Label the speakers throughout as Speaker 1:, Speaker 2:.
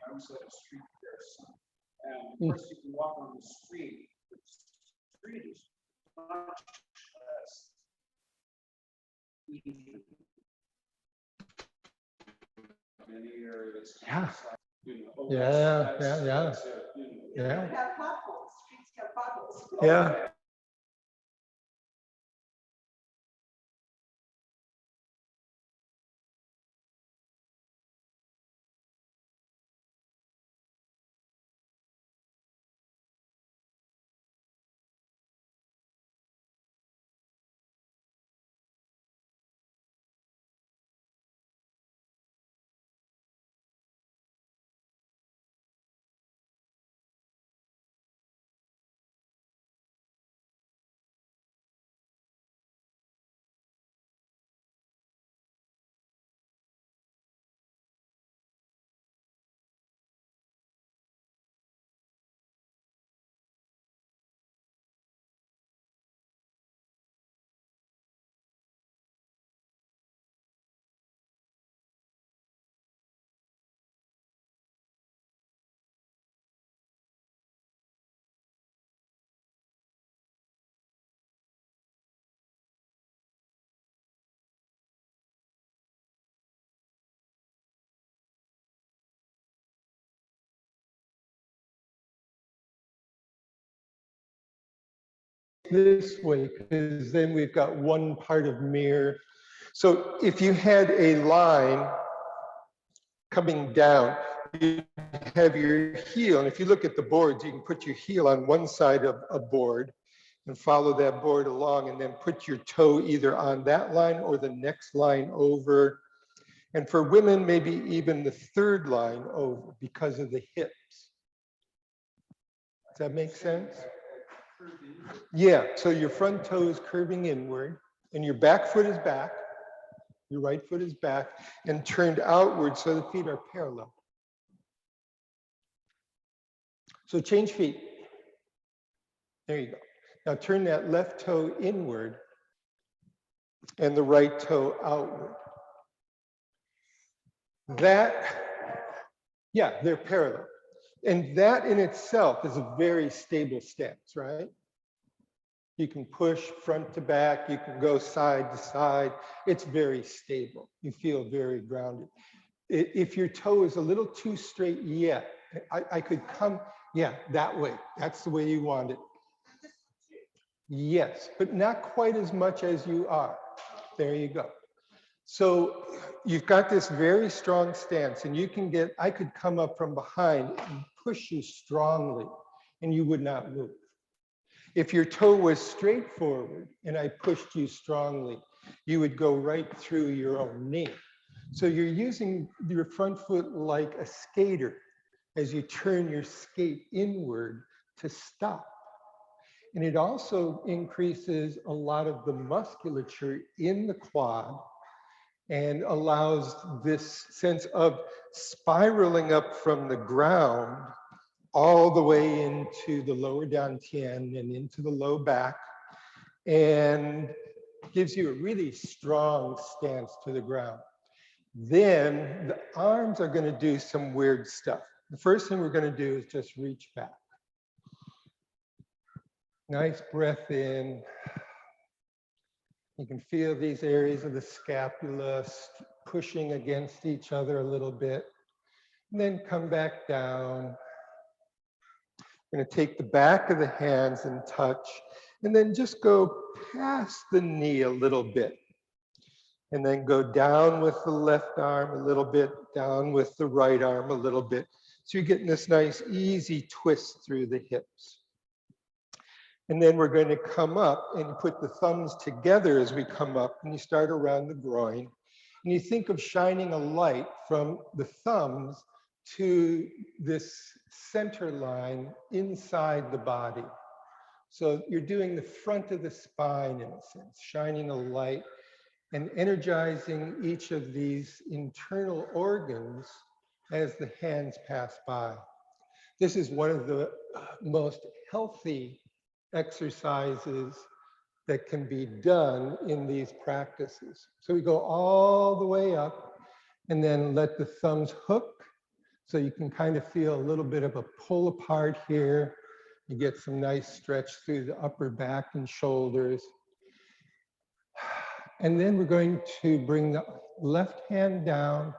Speaker 1: I was at a street fair son. And of course, you can walk on the street. The street is much less even. Many areas.
Speaker 2: Yeah.
Speaker 1: You know,
Speaker 2: Yeah.
Speaker 3: You have potholes. Streets have potholes.
Speaker 2: Yeah. This way, because then we've got one part of mirror. So if you had a line coming down, you have your heel, and if you look at the boards, you can put your heel on one side of a board and follow that board along, and then put your toe either on that line or the next line over. And for women, maybe even the third line over because of the hips. Does that make sense? Yeah, so your front toe is curving inward, and your back foot is back, your right foot is back, and turned outward so the feet are parallel. So change feet. There you go. Now turn that left toe inward and the right toe outward. That, yeah, they're parallel. And that in itself is a very stable stance, right? You can push front to back, you can go side to side. It's very stable. You feel very grounded. If your toe is a little too straight yet, I could come, yeah, that way. That's the way you want it. Yes, but not quite as much as you are. There you go. So you've got this very strong stance, and you can get, I could come up from behind and push you strongly, and you would not move. If your toe was straight forward and I pushed you strongly, you would go right through your own knee. So you're using your front foot like a skater as you turn your skate inward to stop. And it also increases a lot of the musculature in the quad and allows this sense of spiraling up from the ground all the way into the lower dantian and into the low back, and gives you a really strong stance to the ground. Then the arms are going to do some weird stuff. The first thing we're going to do is just reach back. Nice breath in. You can feel these areas of the scapula pushing against each other a little bit. And then come back down. We're going to take the back of the hands and touch, and then just go past the knee a little bit. And then go down with the left arm a little bit, down with the right arm a little bit. So you're getting this nice easy twist through the hips. And then we're going to come up and put the thumbs together as we come up, and you start around the groin. And you think of shining a light from the thumbs to this center line inside the body. So you're doing the front of the spine in a sense, shining a light and energizing each of these internal organs as the hands pass by. This is one of the most healthy exercises that can be done in these practices. So we go all the way up and then let the thumbs hook So you can kind of feel a little bit of a pull apart here. You get some nice stretch through the upper back and shoulders. And then we're going to bring the left hand down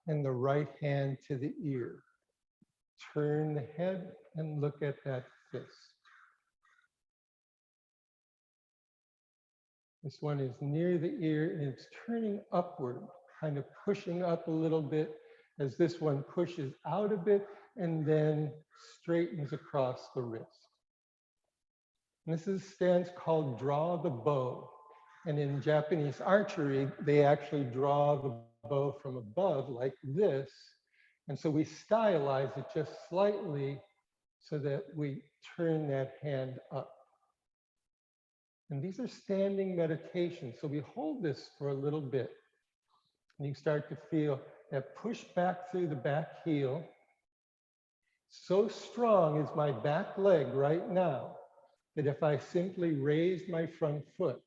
Speaker 2: and the right hand to the ear. Turn the head and look at that fist. This one is near the ear and it's turning upward, kind of pushing up a little bit as this one pushes out a bit and then straightens across the wrist. And this is a stance called draw the bow. And in Japanese archery, they actually draw the bow from above like this. And so we stylize it just slightly so that we turn that hand up. And these are standing meditations. So we hold this for a little bit. And you start to feel that push back through the back heel. So strong is my back leg right now that if I simply raised my front foot,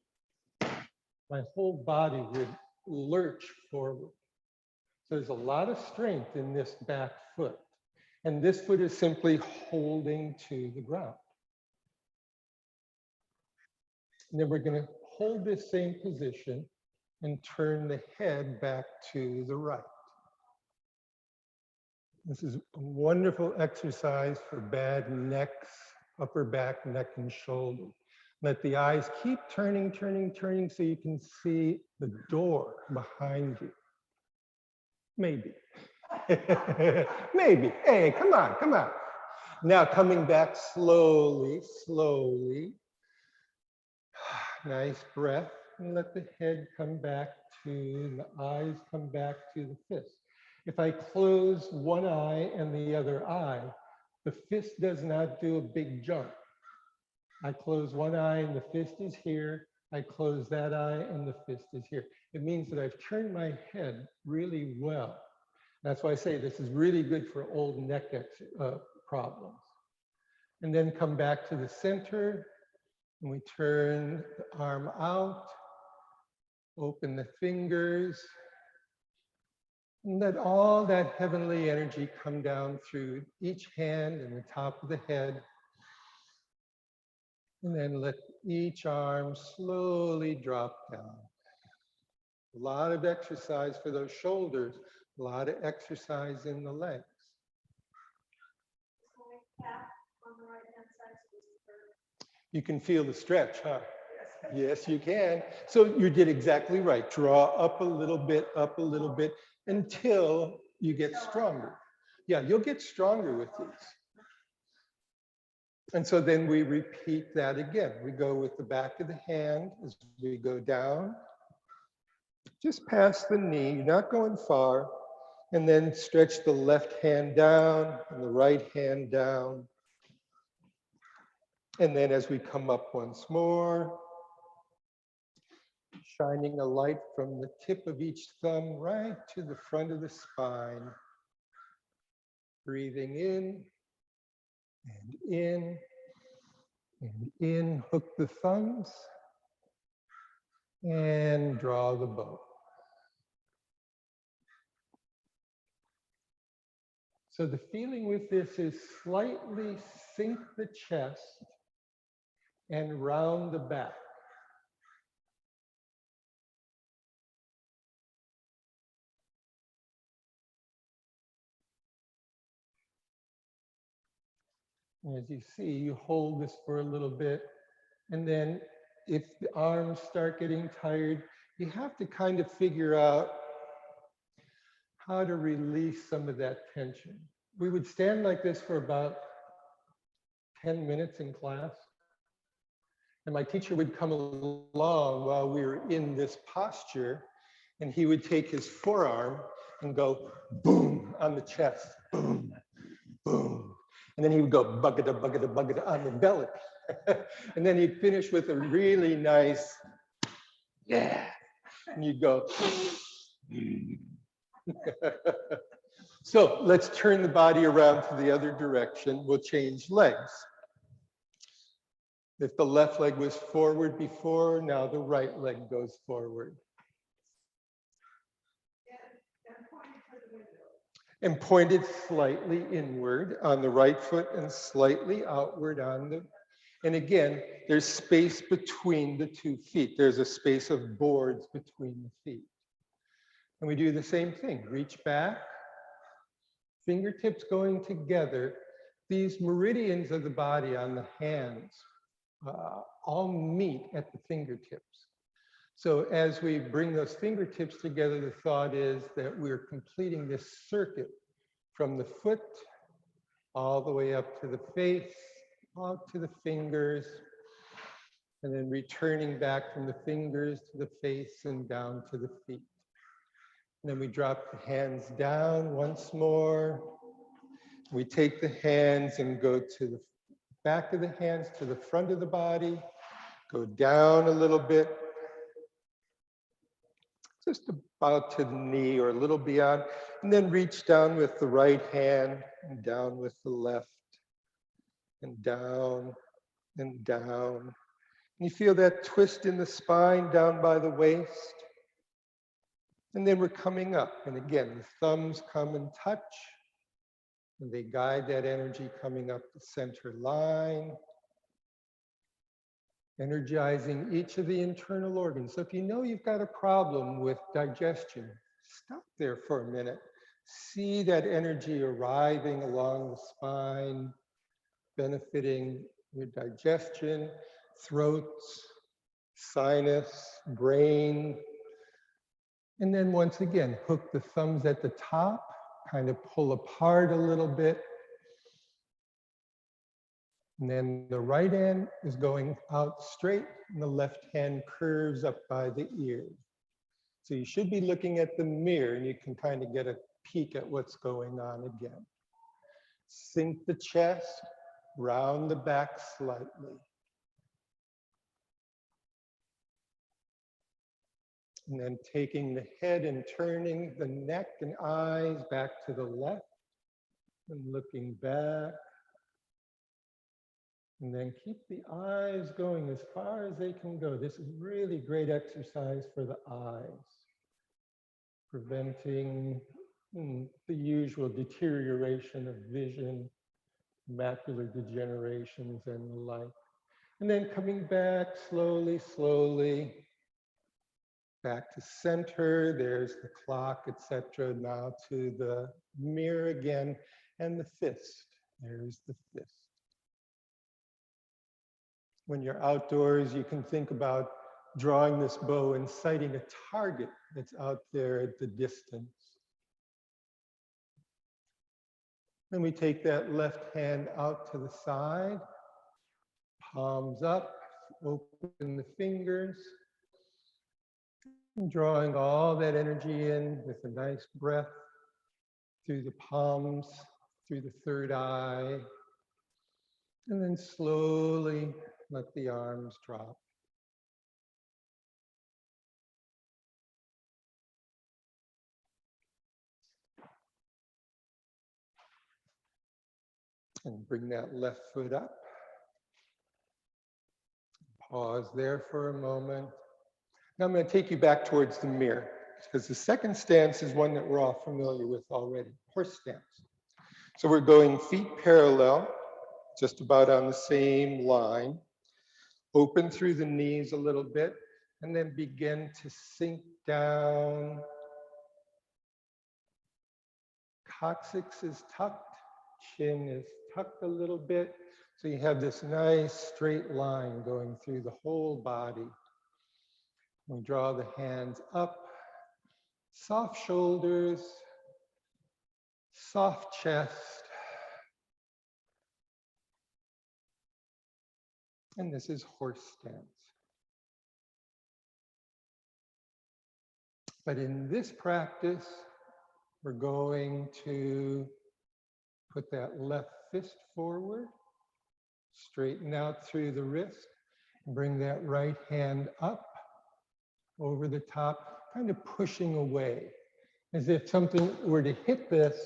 Speaker 2: my whole body would lurch forward. So there's a lot of strength in this back foot. And this foot is simply holding to the ground. And then we're going to hold this same position and turn the head back to the right. This is a wonderful exercise for bad necks, upper back, neck, and shoulder. Let the eyes keep turning, turning, turning so you can see the door behind you. Maybe. Maybe. Hey, come on, come on. Now coming back slowly, slowly. Nice breath. And let the head come back to, the eyes come back to the fist. If I close one eye and the other eye, the fist does not do a big jump. I close one eye and the fist is here. I close that eye and the fist is here. It means that I've turned my head really well. That's why I say this is really good for old neck problems. And then come back to the center and we turn the arm out, open the fingers, and let all that heavenly energy come down through each hand and the top of the head. And then let each arm slowly drop down. A lot of exercise for those shoulders, a lot of exercise in the legs. You can feel the stretch, huh? Yes, you can. So you did exactly right. Draw up a little bit until you get stronger. Yeah, you'll get stronger with these. And so then we repeat that again. We go with the back of the hand as we go down, just past the knee, you're not going far, and then stretch the left hand down and the right hand down. And then as we come up once more, shining a light from the tip of each thumb right to the front of the spine. Breathing in and in and in. Hook the thumbs and draw the bow. So the feeling with this is slightly sink the chest and round the back. And as you see, you hold this for a little bit. And then if the arms start getting tired, you have to kind of figure out how to release some of that tension. We would stand like this for about 10 minutes in class. And my teacher would come along while we were in this posture, and he would take his forearm and go boom on the chest, boom, boom. And then he would go buggada, buggada, buggada on the belly. And then he'd finish with a really nice, yeah. And you'd go, So let's turn the body around to the other direction. We'll change legs. If the left leg was forward before, now the right leg goes forward. and pointed slightly inward on the right foot and slightly outward on the, and again, there's space between the 2 feet. There's a space of boards between the feet. And we do the same thing, reach back, fingertips going together. These meridians of the body on the hands all meet at the fingertips. So as we bring those fingertips together, the thought is that we're completing this circuit from the foot all the way up to the face, out to the fingers, and then returning back from the fingers to the face and down to the feet. And then we drop the hands down once more. We take the hands and go to the back of the hands to the front of the body, go down a little bit, just about to the knee or a little beyond, and then reach down with the right hand and down with the left, and down and down. And you feel that twist in the spine down by the waist. And then we're coming up, and again, the thumbs come and touch, and they guide that energy coming up the center line, energizing each of the internal organs. So if you know you've got a problem with digestion, stop there for a minute. See that energy arriving along the spine, benefiting your digestion, throats, sinus, brain. And then once again, hook the thumbs at the top, kind of pull apart a little bit. And then the right hand is going out straight, and the left hand curves up by the ear. So you should be looking at the mirror, and you can kind of get a peek at what's going on again. Sink the chest, round the back slightly. And then taking the head and turning the neck and eyes back to the left, and looking back. And then keep the eyes going as far as they can go. This is really great exercise for the eyes, preventing the usual deterioration of vision, macular degenerations and the like. And then coming back slowly, slowly, back to center. There's the clock, etc. Now to the mirror again, and the fist. There's the fist. When you're outdoors, you can think about drawing this bow and sighting a target that's out there at the distance. Then we take that left hand out to the side, palms up, open the fingers, and drawing all that energy in with a nice breath through the palms, through the third eye, and then slowly let the arms drop. And bring that left foot up. Pause there for a moment. Now I'm going to take you back towards the mirror, because the second stance is one that we're all familiar with already, horse stance. So we're going feet parallel, just about on the same line. Open through the knees a little bit, and then begin to sink down. Coccyx is tucked, chin is tucked a little bit. So you have this nice straight line going through the whole body. We draw the hands up, soft shoulders, soft chest. And this is horse stance. But in this practice, we're going to put that left fist forward, straighten out through the wrist, and bring that right hand up over the top, kind of pushing away. As if something were to hit this,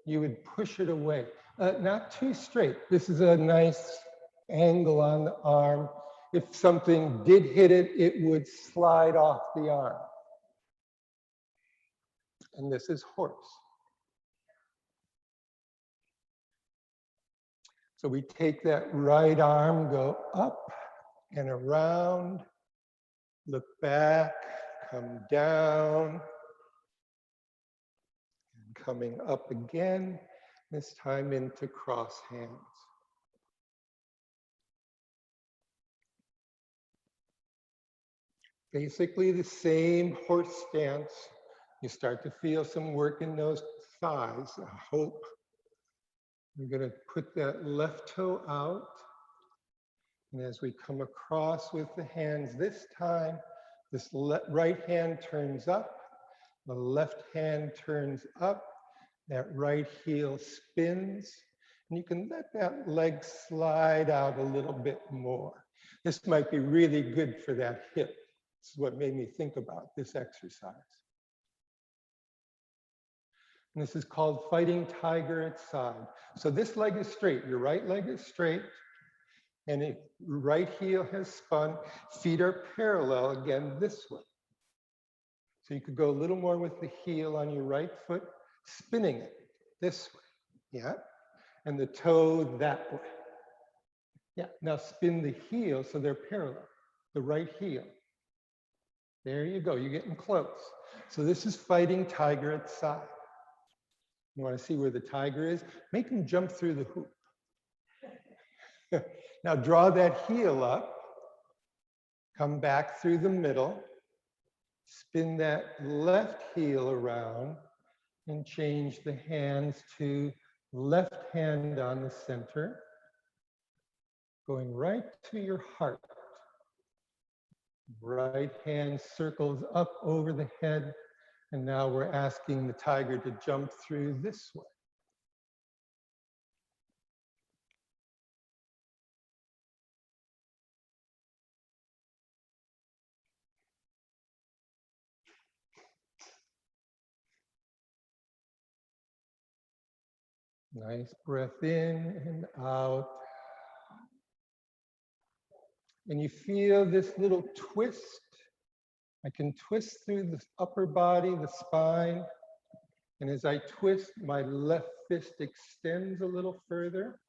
Speaker 2: you would push it away. Not too straight. This is a nice angle on the arm. If something did hit it, it would slide off the arm. And this is horse. So we take that right arm, go up and around, look back, come down, and coming up again, this time into cross hands. Basically the same horse stance. You start to feel some work in those thighs, I hope. We're going to put that left toe out. And as we come across with the hands, this time, this right hand turns up, the left hand turns up, that right heel spins, and you can let that leg slide out a little bit more. This might be really good for that hip. This is what made me think about this exercise. And this is called fighting tiger at side. So this leg is straight, your right leg is straight, and the right heel has spun, feet are parallel again this way. So you could go a little more with the heel on your right foot, spinning it this way, yeah? And the toe that way. Yeah, now spin the heel so they're parallel, the right heel. There you go, you're getting close. So this is fighting tiger at side. You want to see where the tiger is? Make him jump through the hoop. Now draw that heel up, come back through the middle, spin that left heel around, and change the hands to left hand on the center, going right to your heart. Right hand circles up over the head, and now we're asking the tiger to jump through this way. Nice breath in and out. And you feel this little twist. I can twist through the upper body, the spine. And as I twist, my left fist extends a little further.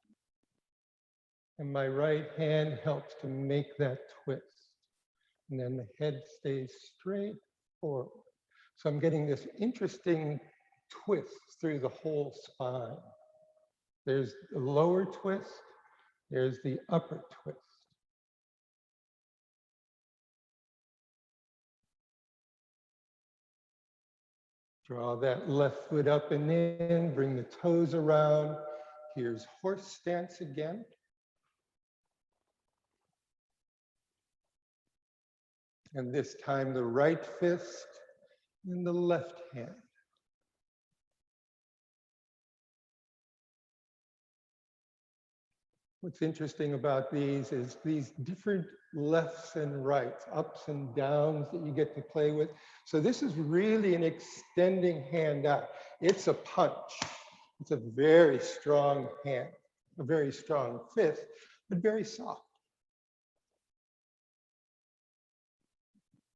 Speaker 2: And my right hand helps to make that twist. And then the head stays straight forward. So I'm getting this interesting twist through the whole spine. There's the lower twist, there's the upper twist. Draw that left foot up and in, bring the toes around. Here's horse stance again. And this time the right fist and the left hand. What's interesting about these is these different lefts and rights, ups and downs that you get to play with. So this is really an extending hand out. It's a punch. It's a very strong hand, a very strong fist, but very soft.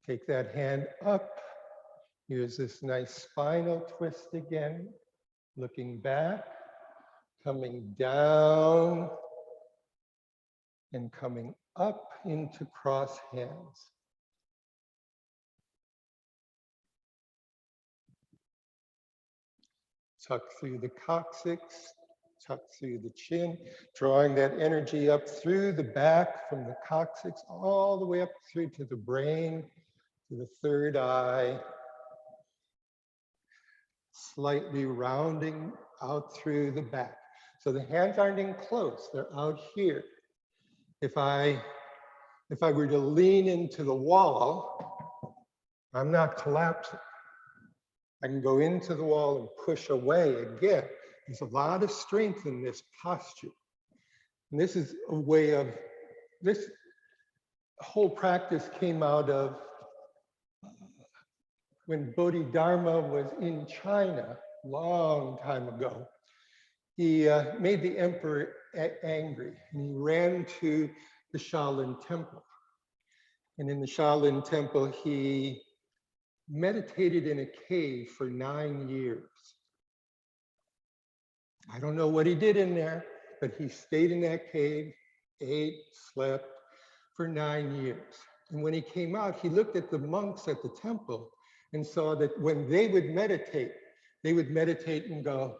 Speaker 2: Take that hand up. Here's this nice spinal twist again. Looking back, coming down, and coming up into cross hands. Tuck through the coccyx, tuck through the chin, drawing that energy up through the back from the coccyx all the way up through to the brain, to the third eye, slightly rounding out through the back. So the hands aren't in close, they're out here. If I were to lean into the wall, I'm not collapsing. I can go into the wall and push away again. There's a lot of strength in this posture. And this is a way of, this whole practice came out of when Bodhidharma was in China, long time ago. He made the emperor angry, and he ran to the Shaolin temple. And in the Shaolin temple, he meditated in a cave for 9 years. I don't know what he did in there, but he stayed in that cave, ate, slept for 9 years. And when he came out, he looked at the monks at the temple and saw that when they would meditate and go,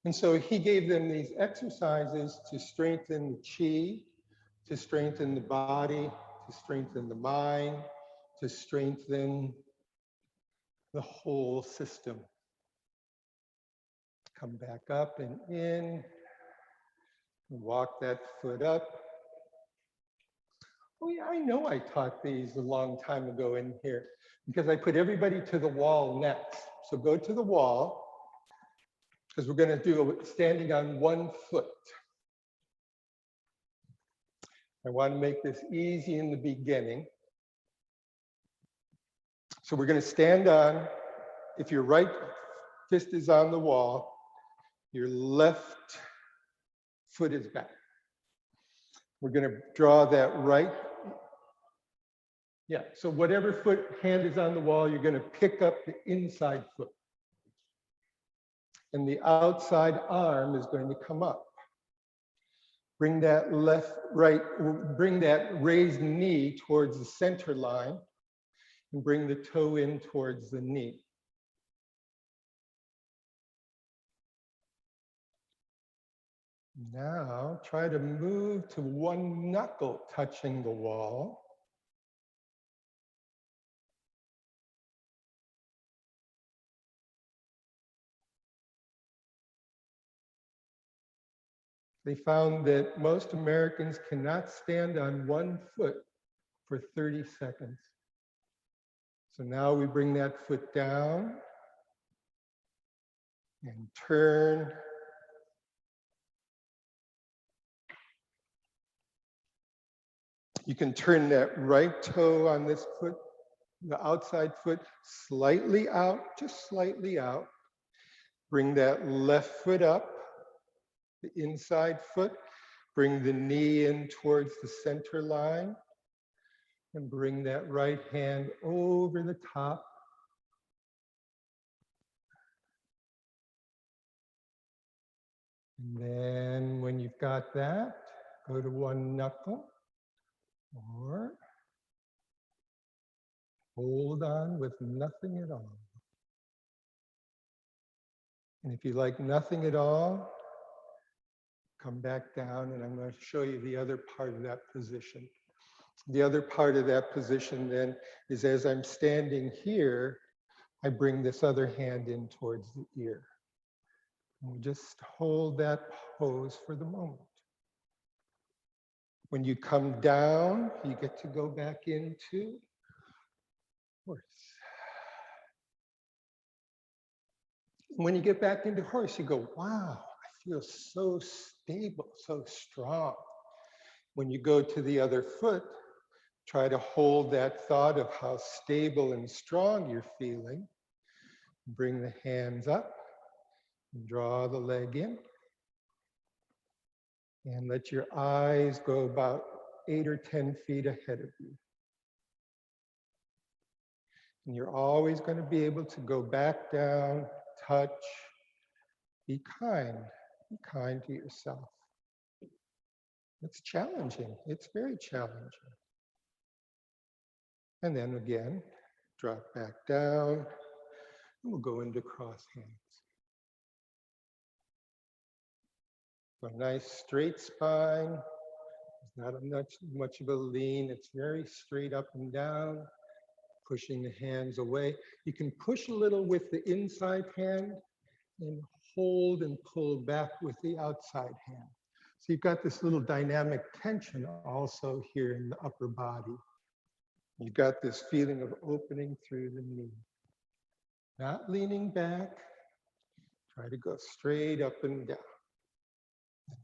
Speaker 2: and so he gave them these exercises to strengthen the chi, to strengthen the body, to strengthen the mind, to strengthen the whole system. Come back up and in, walk that foot up. Oh yeah, I know I taught these a long time ago in here because I put everybody to the wall next. So go to the wall because we're going to do standing on one foot. I want to make this easy in the beginning. So we're going to stand on, if your right fist is on the wall, your left foot is back. We're going to draw that right. Yeah, so whatever hand is on the wall, you're going to pick up the inside foot. And the outside arm is going to come up. Bring that bring that raised knee towards the center line and bring the toe in towards the knee. Now try to move to one knuckle touching the wall. They found that most Americans cannot stand on one foot for 30 seconds. So now we bring that foot down and turn. You can turn that right toe on this foot, the outside foot, slightly out, just slightly out. Bring that left foot up, the inside foot. Bring the knee in towards the center line. And bring that right hand over the top. And then when you've got that, go to one knuckle or hold on with nothing at all. And if you like nothing at all, come back down and I'm going to show you the other part of that position. The other part of that position then is as I'm standing here, I bring this other hand in towards the ear. And we just hold that pose for the moment. When you come down, you get to go back into horse. When you get back into horse, you go, wow, I feel so stable, so strong. When you go to the other foot, try to hold that thought of how stable and strong you're feeling. Bring the hands up, draw the leg in, and let your eyes go about 8 or 10 feet ahead of you. And you're always going to be able to go back down, touch, be kind to yourself. It's challenging, it's very challenging. And then again, drop back down, and we'll go into cross hands. A nice straight spine, it's not much of a lean, it's very straight up and down, pushing the hands away. You can push a little with the inside hand and hold and pull back with the outside hand. So you've got this little dynamic tension also here in the upper body. You've got this feeling of opening through the knee. Not leaning back, try to go straight up and down.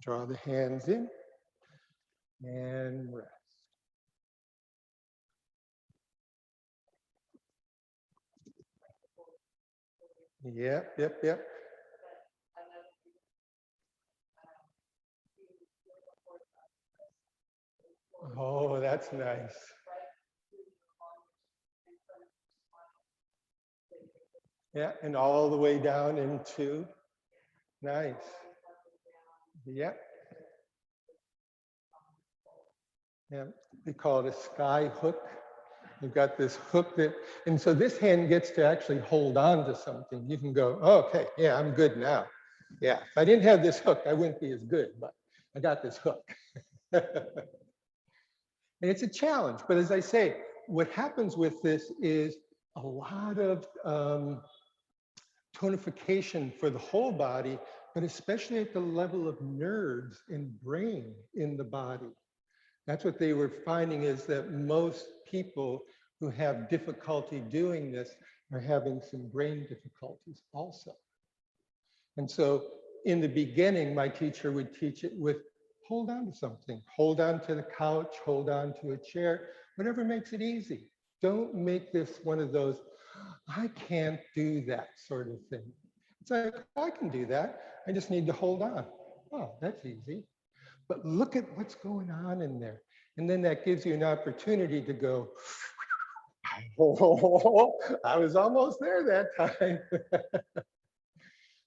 Speaker 2: Draw the hands in and rest. Yep. Oh, that's nice. Yeah, and all the way down into, nice. Yeah. Yeah, we call it a sky hook. You've got this hook that, and so this hand gets to actually hold on to something. You can go, oh, okay, yeah, I'm good now. Yeah, if I didn't have this hook, I wouldn't be as good, but I got this hook. And it's a challenge, but as I say, what happens with this is a lot of tonification for the whole body, but especially at the level of nerves and brain in the body. That's what they were finding, is that most people who have difficulty doing this are having some brain difficulties also. And so in the beginning, my teacher would teach it with hold on to something, hold on to the couch, hold on to a chair, whatever makes it easy. Don't make this one of those, I can't do that sort of thing. It's like, I can do that. I just need to hold on. Oh, that's easy. But look at what's going on in there. And then that gives you an opportunity to go, oh, I was almost there that time.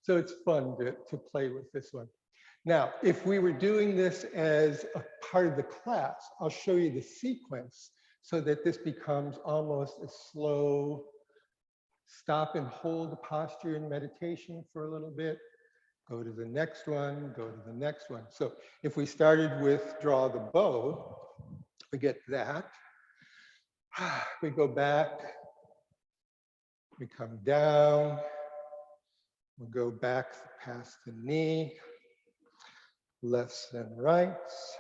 Speaker 2: So it's fun to play with this one. Now, if we were doing this as a part of the class, I'll show you the sequence so that this becomes almost a slow stop and hold the posture in meditation for a little bit. Go to the next one, go to the next one. So if we started with draw the bow, we get that. We go back, we come down, we go back past the knee, lefts and rights.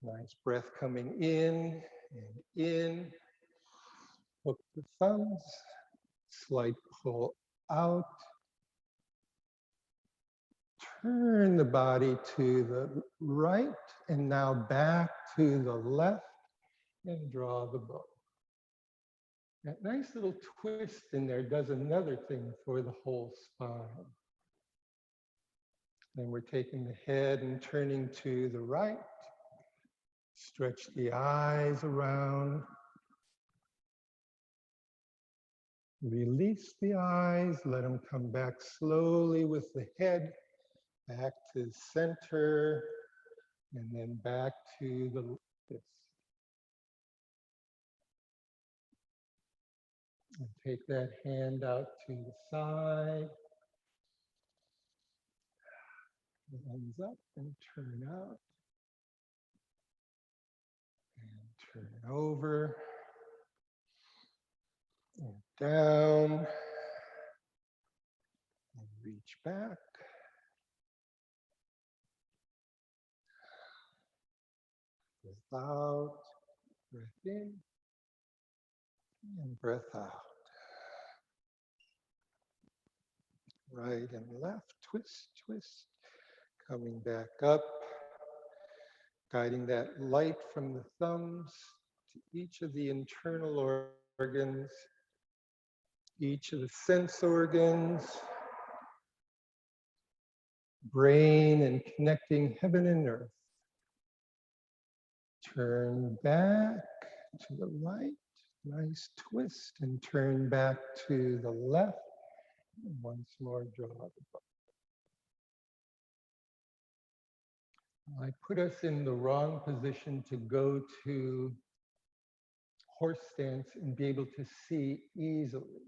Speaker 2: Nice breath coming in and in. Hook the thumbs, slight pull out. Turn the body to the right and now back to the left and draw the bow. That nice little twist in there does another thing for the whole spine. Then we're taking the head and turning to the right. Stretch the eyes around. Release the eyes, let them come back slowly with the head, back to the center, and then back to the fist. And take that hand out to the side. Hands up and turn out. And turn over. And down. And reach back. Breath out. Breath in. And breath out. Right and left. Twist, twist. Coming back up. Guiding that light from the thumbs to each of the internal organs, each of the sense organs, brain, and connecting heaven and earth. Turn back to the right, nice twist, and turn back to the left. And once more, draw the bow. I put us in the wrong position to go to horse stance and be able to see easily.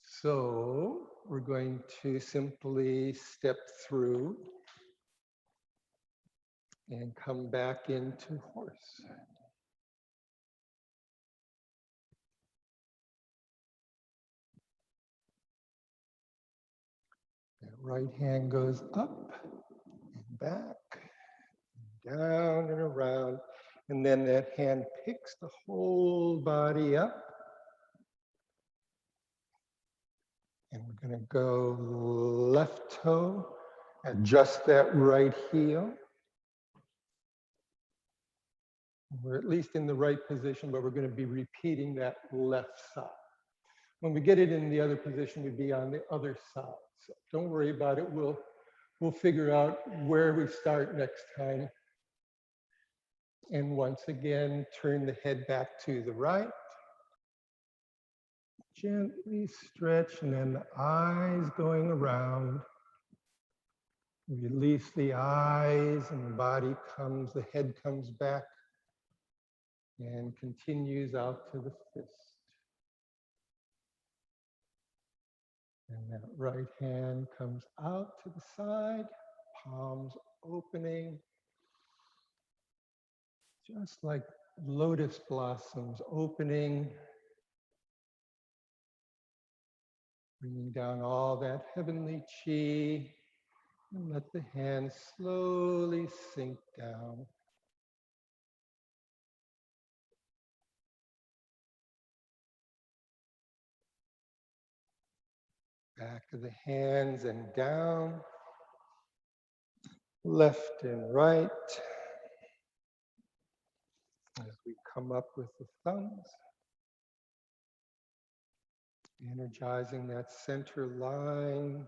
Speaker 2: So we're going to simply step through and come back into horse. That right hand goes up and back, and down and around. And then that hand picks the whole body up. And we're going to go left toe, adjust that right heel. We're at least in the right position, but we're going to be repeating that left side. When we get it in the other position, we'd be on the other side. So don't worry about it. We'll figure out where we start next time. And once again, turn the head back to the right. gently stretch, and then the eyes going around. Release the eyes, and the body comes, the head comes back and continues out to the fist. And that right hand comes out to the side, palms opening, just like lotus blossoms opening, bringing down all that heavenly chi, and let the hands slowly sink down. Back of the hands and down, left and right. As we come up with the thumbs, energizing that center line,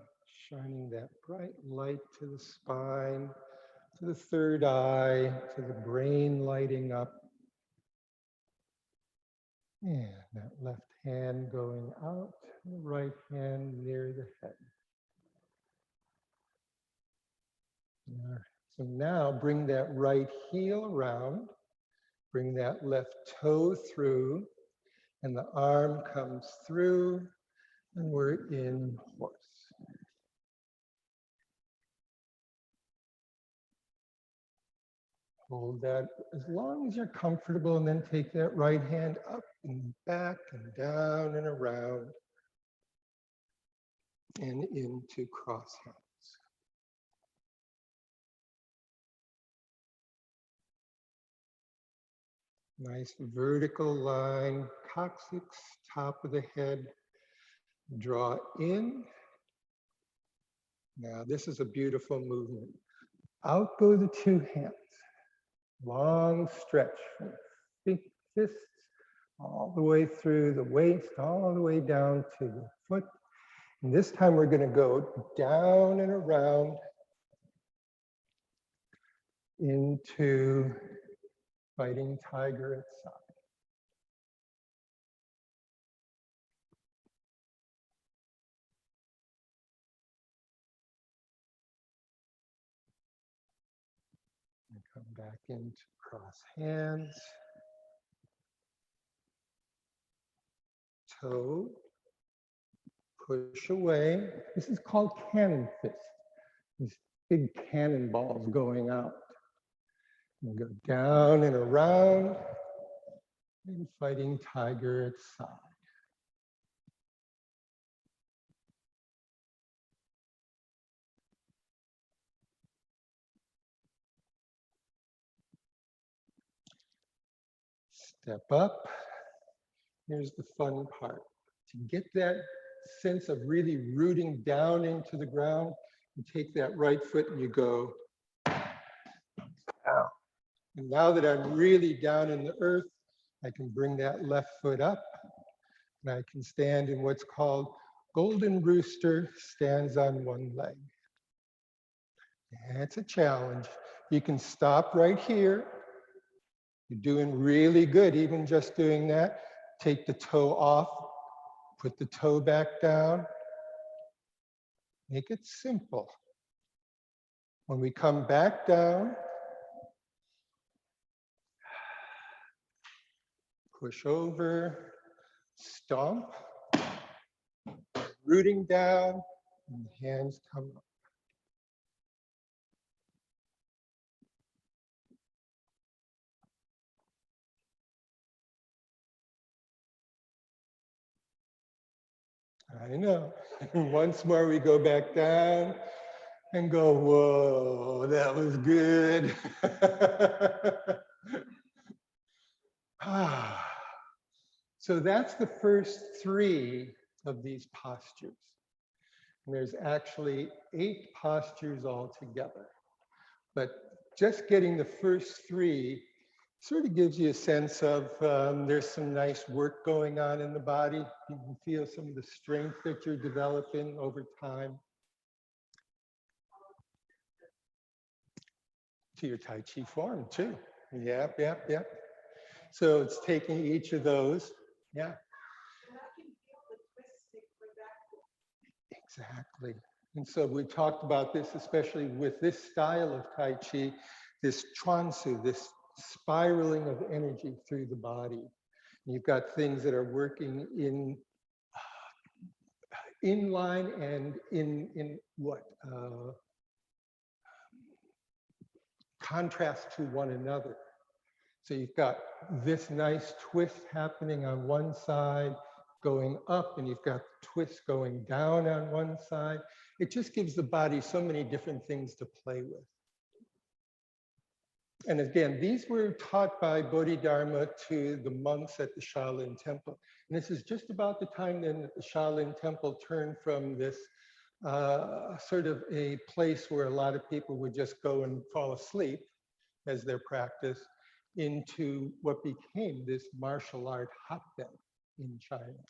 Speaker 2: shining that bright light to the spine, to the third eye, to the brain lighting up. And that left hand going out, and the right hand near the head. So now bring that right heel around, bring that left toe through, and the arm comes through, and we're in horse. Hold that as long as you're comfortable, and then take that right hand up and back and down and around and into cross hands. Nice vertical line, coccyx, top of the head. Draw in. Now this is a beautiful movement. Out go the two hands. Long stretch from fists all the way through the waist, all the way down to the foot. And this time we're going to go down and around into fighting tiger at side. And come back into cross hands. Toe. Push away. This is called cannon fist. These big cannonballs going out. And go down and around and fighting tiger at side. Step up. Here's the fun part. To get that sense of really rooting down into the ground, you take that right foot and you go down. And now that I'm really down in the earth, I can bring that left foot up and I can stand in what's called golden rooster, stands on one leg. That's a challenge. You can stop right here. You're doing really good, even just doing that. Take the toe off, put the toe back down. Make it simple. When we come back down, push over, stomp, rooting down, and the hands come up. I know. Once more, we go back down and go, whoa, that was good. So that's the first 3 of these postures. And there's actually 8 postures altogether. But just getting the first 3 sort of gives you a sense of there's some nice work going on in the body. You can feel some of the strength that you're developing over time. To your Tai Chi form too. Yep. So it's taking each of those. Yeah.
Speaker 3: And I can feel the
Speaker 2: Exactly. And so we talked about this, especially with this style of Tai Chi, this chuansu, this spiraling of energy through the body. You've got things that are working in line and in what? Contrast to one another. So you've got this nice twist happening on one side, going up, and you've got the twist going down on one side. It just gives the body so many different things to play with. And again, these were taught by Bodhidharma to the monks at the Shaolin Temple. And this is just about the time then that the Shaolin Temple turned from this sort of a place where a lot of people would just go and fall asleep as their practice into what became this martial art hotbed in China.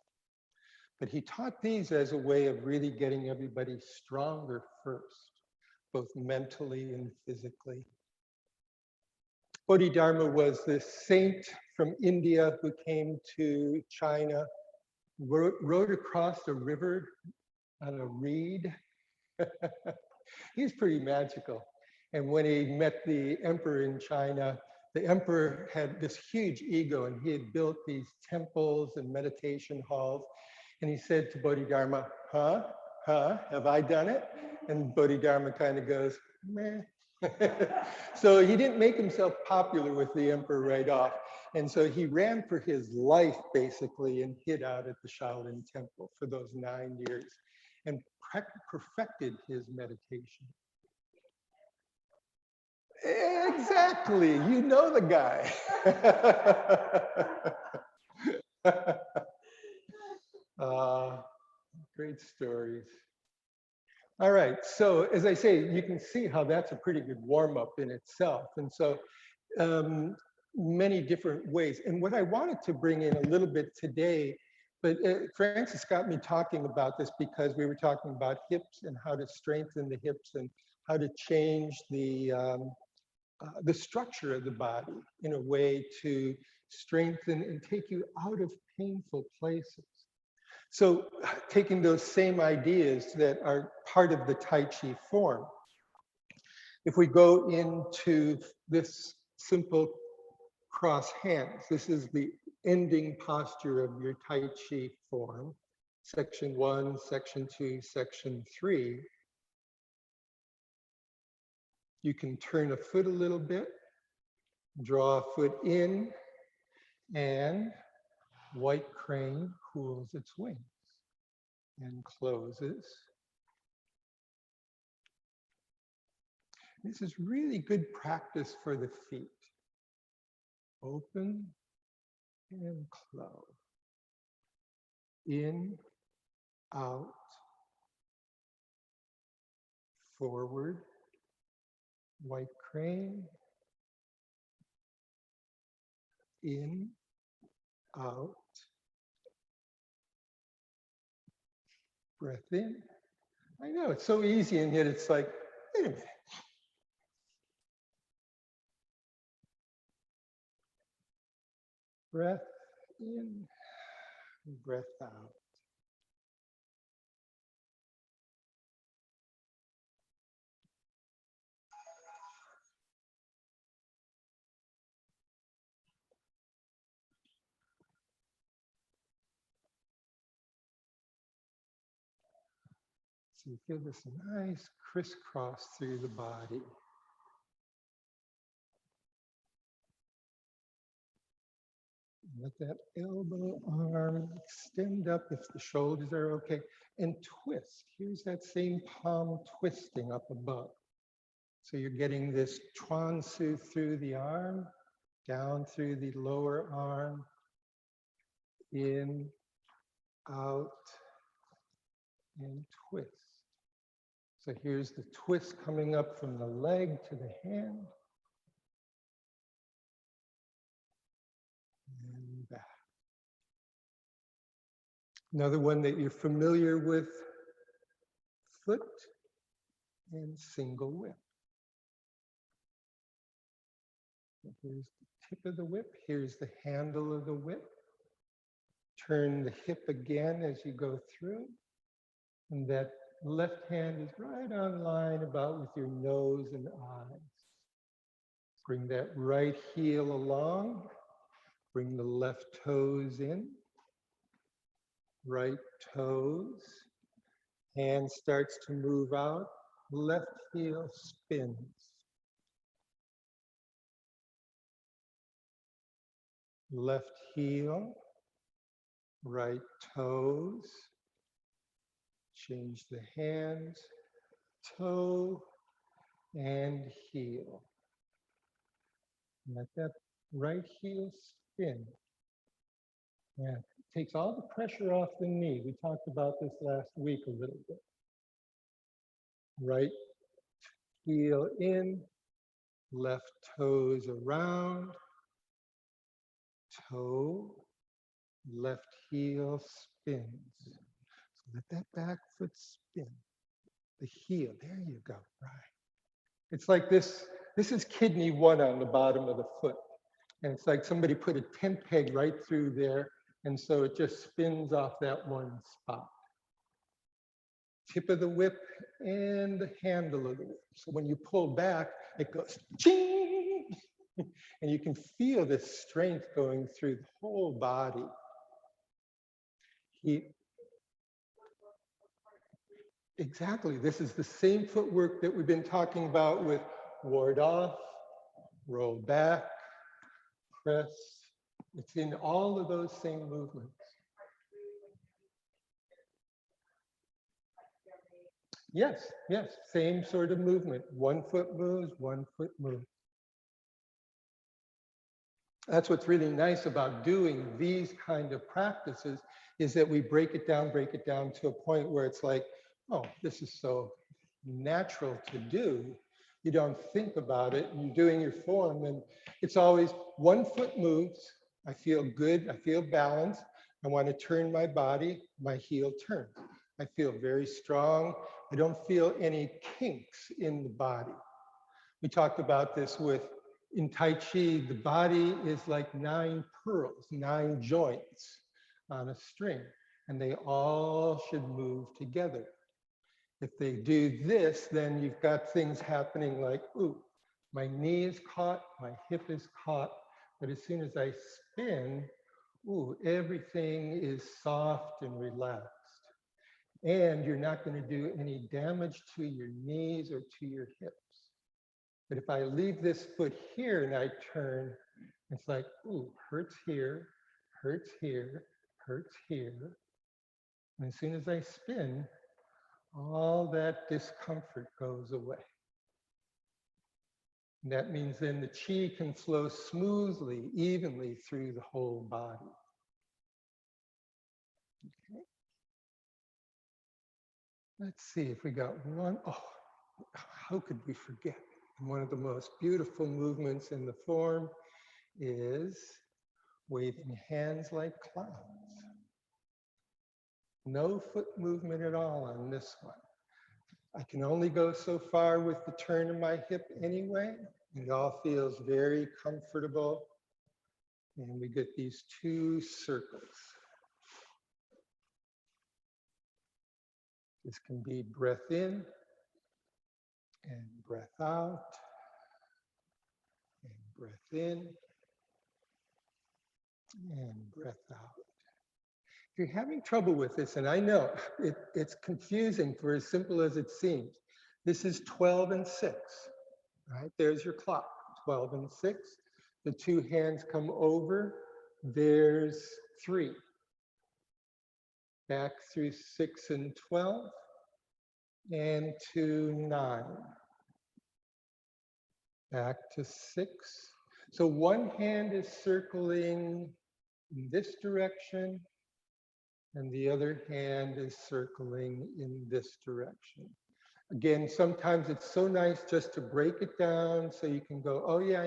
Speaker 2: But he taught these as a way of really getting everybody stronger first, both mentally and physically. Bodhidharma was this saint from India who came to China, rode across a river on a reed. He's pretty magical. And when he met the emperor in China, the emperor had this huge ego and he had built these temples and meditation halls. And he said to Bodhidharma, have I done it? And Bodhidharma kind of goes, meh. So he didn't make himself popular with the emperor right off. And so he ran for his life, basically, and hid out at the Shaolin Temple for those 9 years and perfected his meditation. Exactly, you know the guy. Great stories. All right, so as I say, you can see how that's a pretty good warm-up in itself. And so many different ways. And what I wanted to bring in a little bit today, but Francis got me talking about this because we were talking about hips and how to strengthen the hips and how to change the structure of the body in a way to strengthen and take you out of painful places. So taking those same ideas that are part of the Tai Chi form, if we go into this simple cross hands, this is the ending posture of your Tai Chi form, section 1, section 2, section 3. You can turn a foot a little bit, draw a foot in, and white crane cools its wings and closes. This is really good practice for the feet. Open and close. In, out, forward, white crane, in, out, breath in. I know, it's so easy, and yet it's like, wait a minute. Breath in, breath out. So you feel this nice crisscross through the body. Let that elbow arm extend up if the shoulders are okay, and twist. Here's that same palm twisting up above. So you're getting this chuansu through the arm, down through the lower arm, in, out, and twist. So here's the twist coming up from the leg to the hand. And back. Another one that you're familiar with, foot and single whip. So here's the tip of the whip, here's the handle of the whip. Turn the hip again as you go through. And that left hand is right on line about with your nose and eyes. Bring that right heel along. Bring the left toes in. Right toes. Hand starts to move out. Left heel spins. Left heel. Right toes. Change the hands. Toe and heel. Let that right heel spin. Yeah, takes all the pressure off the knee. We talked about this last week a little bit. Right heel in, left toes around, toe, left heel spins. So let that back foot spin. The heel, there you go, right. It's like this is kidney 1 on the bottom of the foot. And it's like somebody put a tent peg right through there, and so it just spins off that one spot. Tip of the whip and the handle of the whip. So when you pull back, it goes ching, and you can feel this strength going through the whole body. Exactly, this is the same footwork that we've been talking about with ward off, roll back, press. It's in all of those same movements. Yes, yes, same sort of movement. 1 foot moves, 1 foot moves. That's what's really nice about doing these kind of practices, is that we break it down to a point where it's like, oh, this is so natural to do. You don't think about it, and you're doing your form, and it's always 1 foot moves. I feel good, I feel balanced. I want to turn my body, my heel turns. I feel very strong. I don't feel any kinks in the body. We talked about this in Tai Chi, the body is like 9 pearls, 9 joints on a string, and they all should move together. If they do this, then you've got things happening like, ooh, my knee is caught, my hip is caught, but as soon as I spin, ooh, everything is soft and relaxed. And you're not going to do any damage to your knees or to your hips. But if I leave this foot here and I turn, it's like, ooh, hurts here, hurts here, hurts here. And as soon as I spin, all that discomfort goes away. And that means then the chi can flow smoothly, evenly through the whole body. Okay. Let's see if we got one. Oh, how could we forget? One of the most beautiful movements in the form is waving hands like clouds. No foot movement at all on this one. I can only go so far with the turn of my hip anyway. It all feels very comfortable. And we get these 2 circles. This can be breath in and breath out, and breath in and breath out. If you're having trouble with this, and I know it's confusing for as simple as it seems, this is 12 and 6, right? There's your clock, 12 and 6. The 2 hands come over, there's 3. Back through 6 and 12, and to 9. Back to 6. So one hand is circling in this direction, and the other hand is circling in this direction. Again, sometimes it's so nice just to break it down so you can go, oh yeah,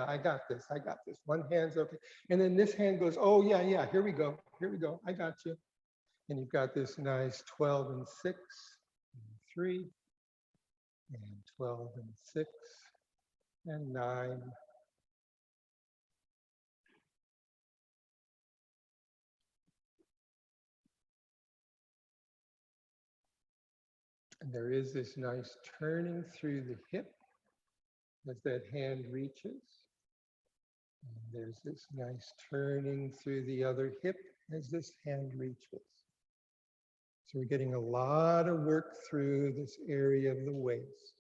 Speaker 2: I got this. One hand's okay. And then this hand goes, oh yeah, here we go, I got you. And you've got this nice 12 and 6, and 3, and 12 and 6, and 9. And there is this nice turning through the hip as that hand reaches. And there's this nice turning through the other hip as this hand reaches. So we're getting a lot of work through this area of the waist.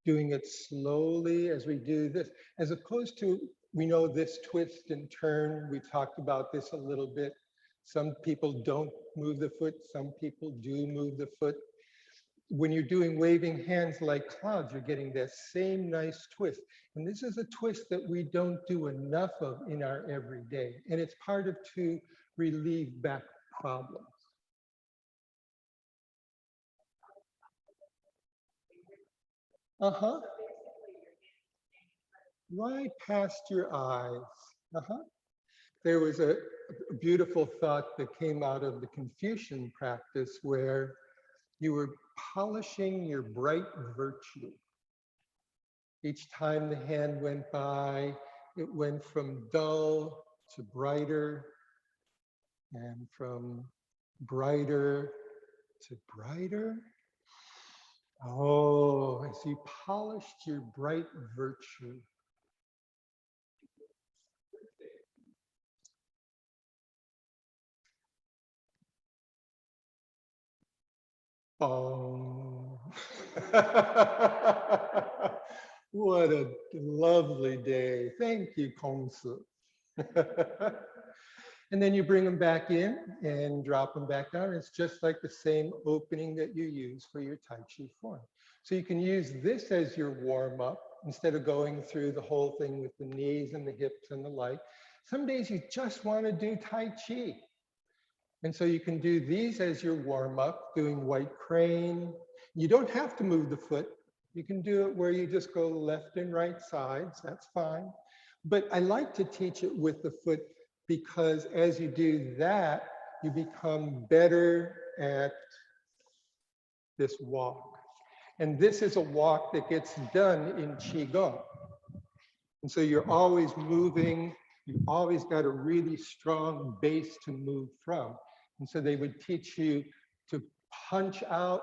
Speaker 2: Doing it slowly as we do this, as opposed to, we know this twist and turn. We talked about this a little bit. Some people don't move the foot, some people do move the foot. When you're doing waving hands like clouds, you're getting that same nice twist. And this is a twist that we don't do enough of in our everyday. And it's part of to relieve back problems. Uh-huh. Right past your eyes. Uh-huh. There was a beautiful thought that came out of the Confucian practice where you were polishing your bright virtue. Each time the hand went by, it went from dull to brighter, and from brighter to brighter. Oh, as you polished your bright virtue. Oh, what a lovely day. Thank you, Kongsu. And then you bring them back in and drop them back down. It's just like the same opening that you use for your Tai Chi form. So you can use this as your warm up instead of going through the whole thing with the knees and the hips and the like. Some days you just want to do Tai Chi. And so you can do these as your warm up, doing white crane. You don't have to move the foot. You can do it where you just go left and right sides, that's fine. But I like to teach it with the foot because as you do that, you become better at this walk. And this is a walk that gets done in Qigong. And so you're always moving, you always got a really strong base to move from. And so they would teach you to punch out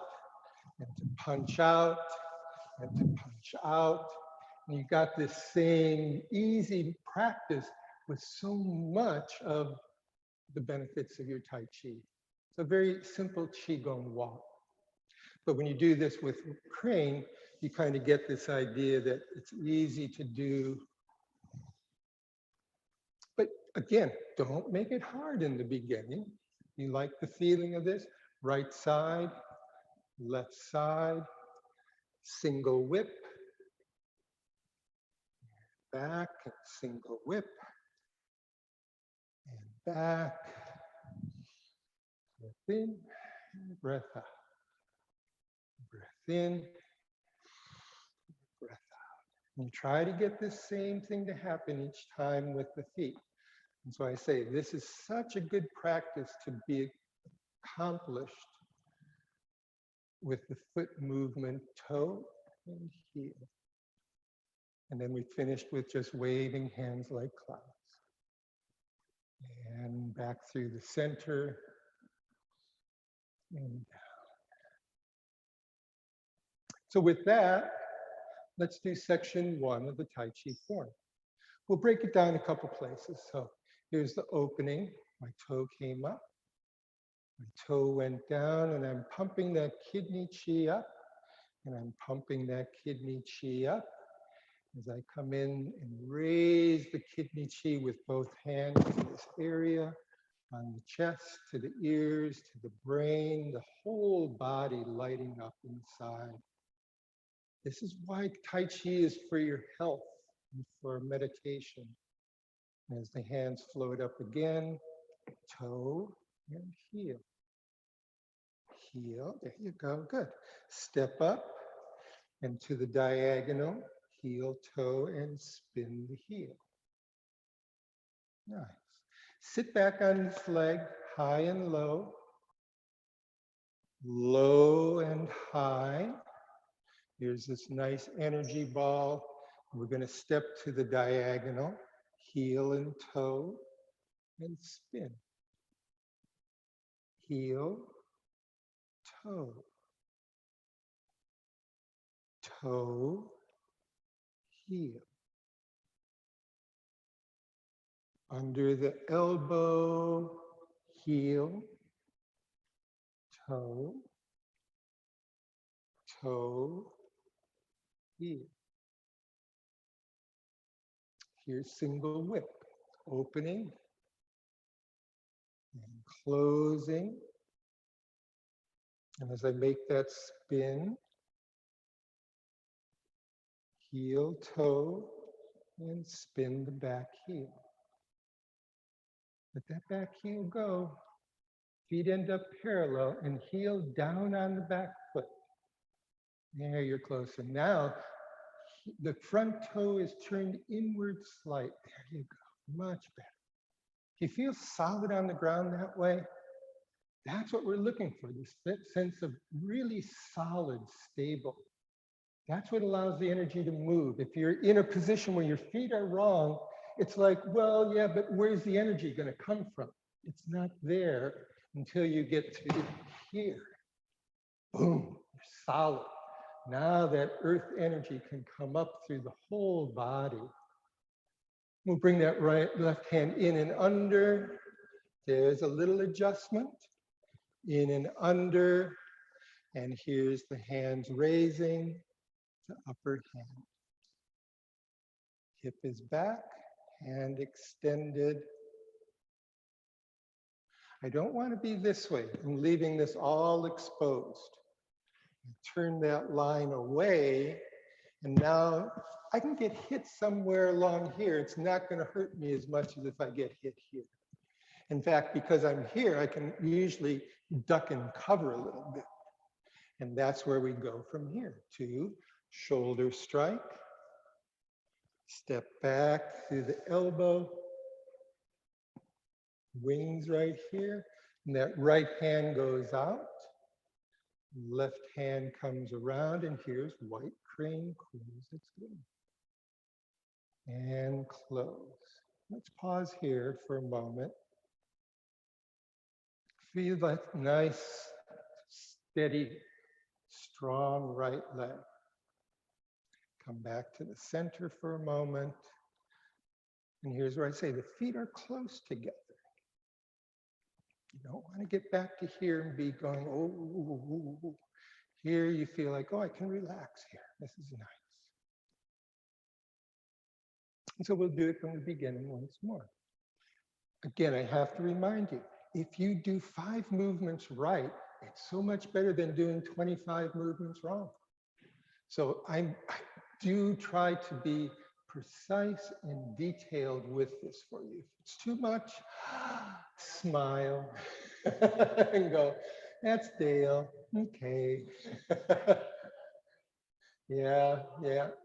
Speaker 2: and to punch out and to punch out. And you got this same easy practice with so much of the benefits of your Tai Chi. It's a very simple Qigong walk. But when you do this with crane, you kind of get this idea that it's easy to do. But again, don't make it hard in the beginning. You like the feeling of this? Right side, left side, single whip, back, and single whip, and back, breath in, breath out, breath in, breath out. And try to get the same thing to happen each time with the feet. And so I say, this is such a good practice to be accomplished with the foot movement, toe and heel. And then we finished with just waving hands like clouds. And back through the center and down. So with that, let's do section 1 of the Tai Chi form. We'll break it down a couple places. So here's the opening. My toe came up. My toe went down, and I'm pumping that kidney chi up. And I'm pumping that kidney chi up as I come in and raise the kidney chi with both hands to this area, on the chest, to the ears, to the brain, the whole body lighting up inside. This is why Tai Chi is for your health and for meditation. As the hands float up again, toe and heel. Heel, there you go, good. Step up and to the diagonal, heel, toe, and spin the heel. Nice. Sit back on this leg, high and low, low and high. Here's this nice energy ball. We're going to step to the diagonal, heel and toe, and spin. Heel, toe. toe, heel. Under the elbow, heel, toe, toe, heel. Here's single whip, opening and closing. And as I make that spin, heel, toe, and spin the back heel. Let that back heel go. Feet end up parallel and heel down on the back foot. There, you're closer. Now, the front toe is turned inward slight. There you go, much better. If you feel solid on the ground that way, that's what we're looking for, this sense of really solid, stable. That's what allows the energy to move. If you're in a position where your feet are wrong, it's like, well, yeah, but where's the energy going to come from? It's not there until you get to here. Boom, you're solid. Now that earth energy can come up through the whole body. We'll bring that left hand in and under. There's a little adjustment. In and under. And here's the hands raising to upper hand. Hip is back, hand extended. I don't want to be this way. I'm leaving this all exposed. Turn that line away, and now I can get hit somewhere along here. It's not going to hurt me as much as if I get hit here. In fact, because I'm here, I can usually duck and cover a little bit. And that's where we go from here to shoulder strike, step back through the elbow, wings right here, and that right hand goes out. Left hand comes around, and here's white crane, close its wing. And close. Let's pause here for a moment. Feel that nice, steady, strong right leg. Come back to the center for a moment. And here's where I say the feet are close together. You don't want to get back to here and be going, oh. Here you feel like, oh, I can relax here. This is nice. And so we'll do it from the beginning once more. Again, I have to remind you, if you do 5 movements right, it's so much better than doing 25 movements wrong. So I do try to be precise and detailed with this for you. If it's too much, smile and go, that's Dale, okay. Yeah.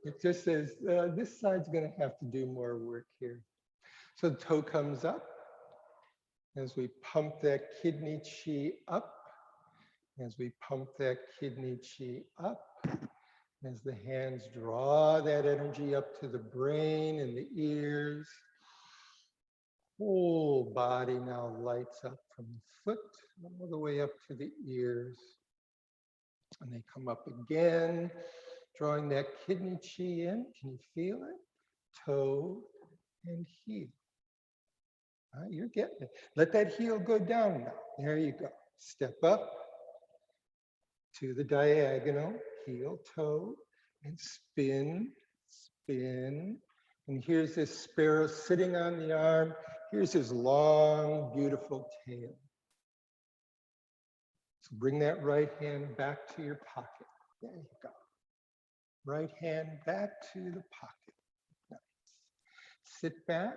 Speaker 2: It just says, this side's gonna have to do more work here. So the toe comes up as we pump that kidney chi up, as we pump that kidney chi up, as the hands draw that energy up to the brain and the ears. Whole body now lights up from the foot all the way up to the ears. And they come up again, drawing that kidney chi in. Can you feel it? Toe and heel. You're getting it. Let that heel go down now. There you go. Step up to the diagonal, heel, toe, and spin, spin. And here's this sparrow sitting on the arm. Here's his long, beautiful tail. So bring that right hand back to your pocket. There you go. Right hand back to the pocket. Nice. Sit back.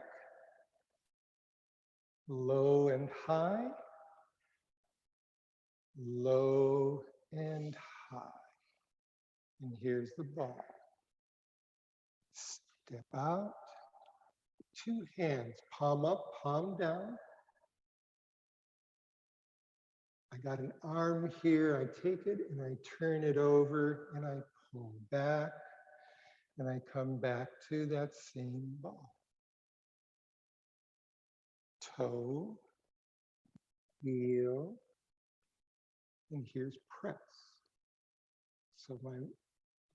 Speaker 2: Low and high. Low and high. And here's the ball. Step out. 2 hands, palm up, palm down. I got an arm here, I take it and I turn it over and I pull back and I come back to that same ball. Toe, heel, and here's press. So my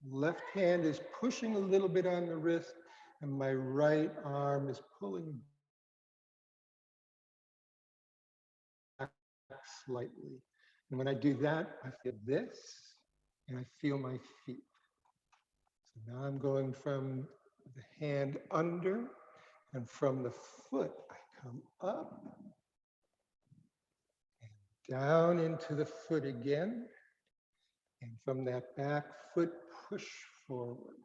Speaker 2: Left hand is pushing a little bit on the wrist, and my right arm is pulling back slightly. And when I do that, I feel this, and I feel my feet. So now I'm going from the hand under, and from the foot, I come up, and down into the foot again, and from that back foot, push forward.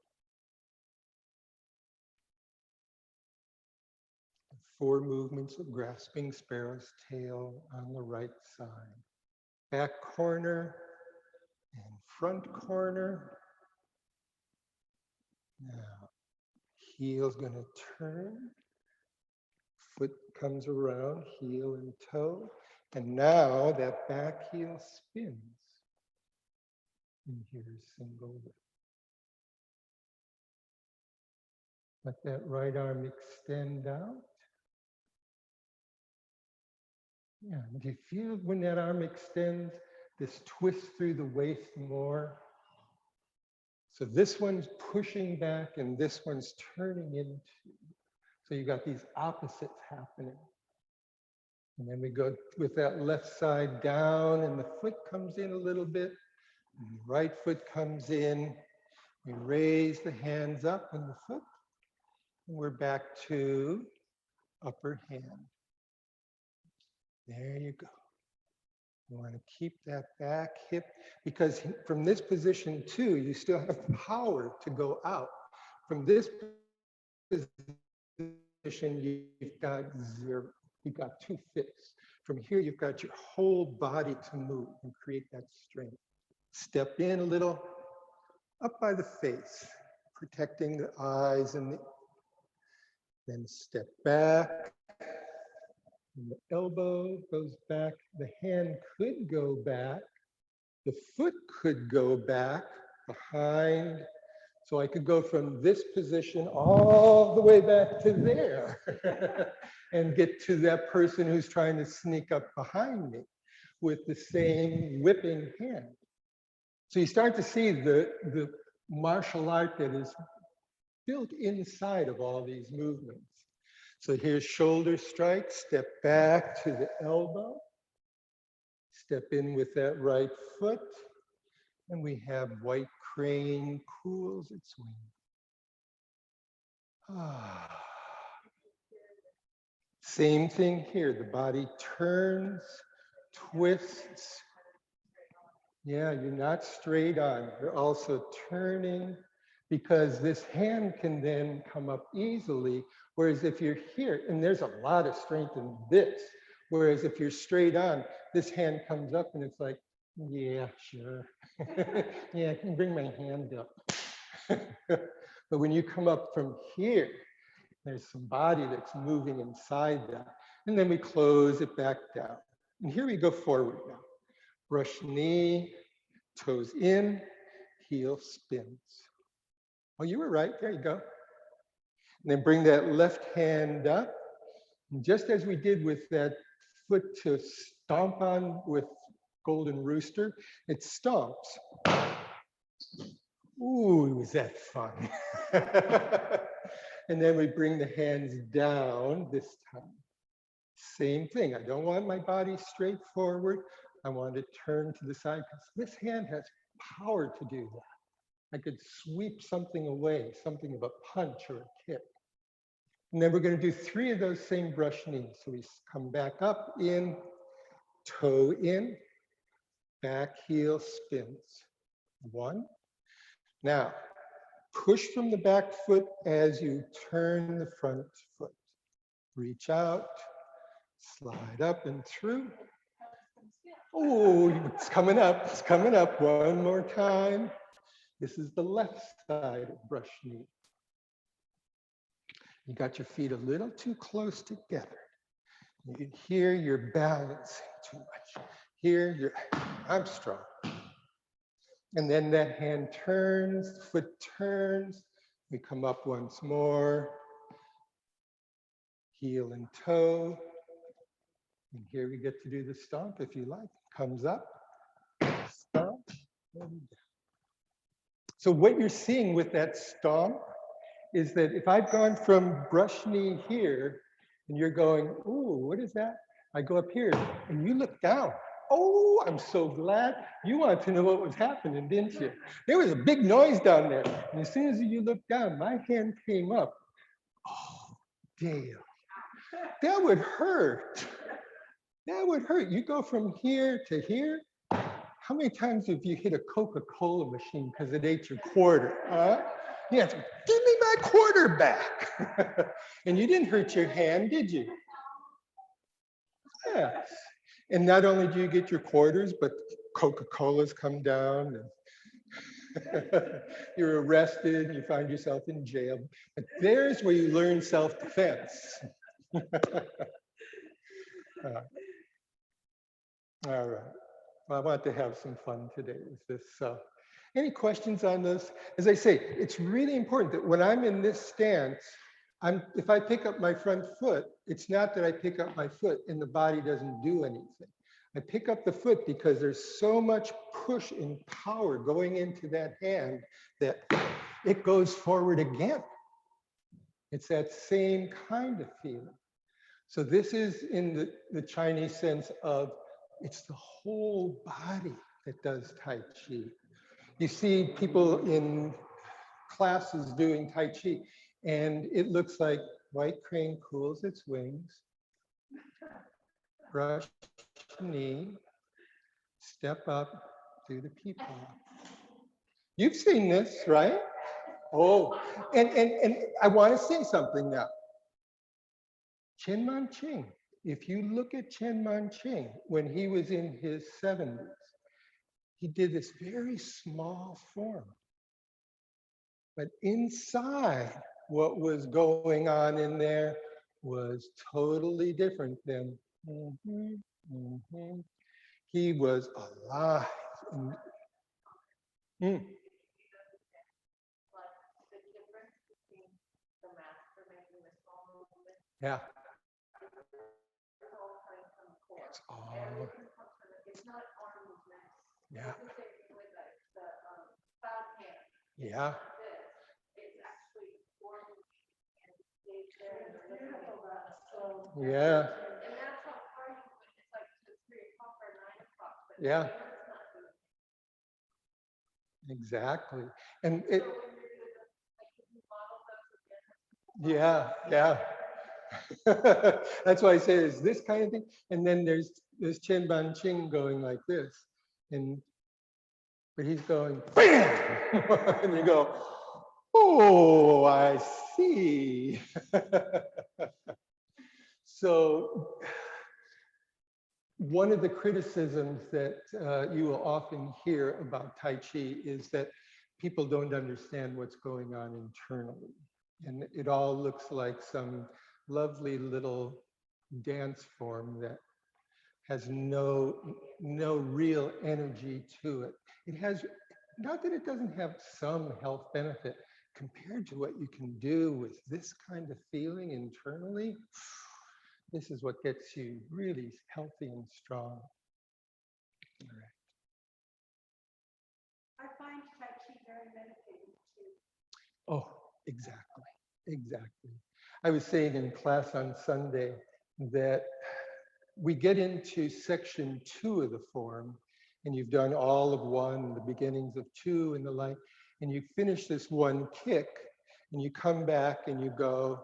Speaker 2: 4 movements of grasping sparrow's tail on the right side. Back corner and front corner. Now, heel's going to turn. Foot comes around, heel and toe. And now that back heel spins. And here's single whip. Let that right arm extend out. Yeah, do you feel when that arm extends, this twist through the waist more? So this one's pushing back and this one's turning into. So you got these opposites happening. And then we go with that left side down and the foot comes in a little bit. And the right foot comes in. We raise the hands up and the foot. And we're back to upper hand. There you go. You want to keep that back hip, because from this position too, you still have power to go out. From this position, you've got 0. You've got 2 fists. From here, you've got your whole body to move and create that strength. Step in a little, up by the face, protecting the eyes and the. Then step back. And the elbow goes back, the hand could go back, the foot could go back behind. So I could go from this position all the way back to there and get to that person who's trying to sneak up behind me with the same whipping hand. So you start to see the martial art that is built inside of all these movements. So here's shoulder strike, step back to the elbow, step in with that right foot, and we have white crane cools its wings. Same thing here, the body turns, twists. Yeah, you're not straight on, you're also turning, because this hand can then come up easily. Whereas if you're here, and there's a lot of strength in this, whereas if you're straight on, this hand comes up and it's like, yeah, sure. Yeah, I can bring my hand up. But when you come up from here, there's some body that's moving inside that. And then we close it back down. And here we go forward now. Brush knee, toes in, heel spins. Oh, you were right, there you go. And then bring that left hand up. And just as we did with that foot to stomp on with Golden Rooster, it stomps. Ooh, was that fun. And then we bring the hands down this time. Same thing, I don't want my body straight forward. I want to turn to the side because this hand has power to do that. I could sweep something away, something of a punch or a kick. And then we're going to do 3 of those same brush knees. So we come back up, in, toe in, back heel spins. 1. Now, push from the back foot as you turn the front foot. Reach out, slide up and through. Oh, it's coming up, it's coming up. 1 more time. This is the left side of brush knee. You got your feet a little too close together. Here you're balancing too much. Here I'm strong. And then that hand turns, foot turns. We come up once more. Heel and toe. And here we get to do the stomp if you like. Comes up, stomp, and down. So what you're seeing with that stomp is that if I've gone from brush knee here, and you're going, ooh, what is that? I go up here, and you look down. Oh, I'm so glad. You wanted to know what was happening, didn't you? There was a big noise down there. And as soon as you looked down, my hand came up. Oh, Dale, that would hurt. That would hurt. You go from here to here. How many times have you hit a Coca-Cola machine because it ate your quarter? Huh? Yeah, give me my quarter back. And you didn't hurt your hand, did you? Yes. And not only do you get your quarters, but Coca-Cola's come down and you're arrested and you find yourself in jail. But there's where you learn self-defense. All right. Well, I want to have some fun today with this. So, any questions on this? As I say, it's really important that when I'm in this stance, if I pick up my front foot, it's not that I pick up my foot and the body doesn't do anything. I pick up the foot because there's so much push and power going into that hand that it goes forward again. It's that same kind of feeling. So this is in the Chinese sense of it's the whole body that does Tai Chi. You see people in classes doing Tai Chi, and it looks like white crane cools its wings, brush knee, step up, do the peepaw. You've seen this, right? Oh, and I want to say something now. Chen Manqing, if you look at Chen Manqing when he was in his 70s, he did this very small form. But inside, what was going on in there was totally different than he was alive. Yeah. It's all. Yeah. Yeah. Yeah. Yeah. Exactly. And it. Yeah. Yeah. That's why I say it's this kind of thing. And then there's Chen Banqing going like this. But he's going, bam! And you go, oh, I see. So one of the criticisms that you will often hear about Tai Chi is that people don't understand what's going on internally. And it all looks like some lovely little dance form that has no real energy to it. It has, not that it doesn't have some health benefit, compared to what you can do with this kind of feeling internally, this is what gets you really healthy and strong. All right.
Speaker 3: I find Tai Chi very meditative too.
Speaker 2: Oh, exactly, exactly. I was saying in class on Sunday that we get into section 2 of the form, and you've done all of 1, the beginnings of 2 and the like, and you finish this 1 kick, and you come back and you go,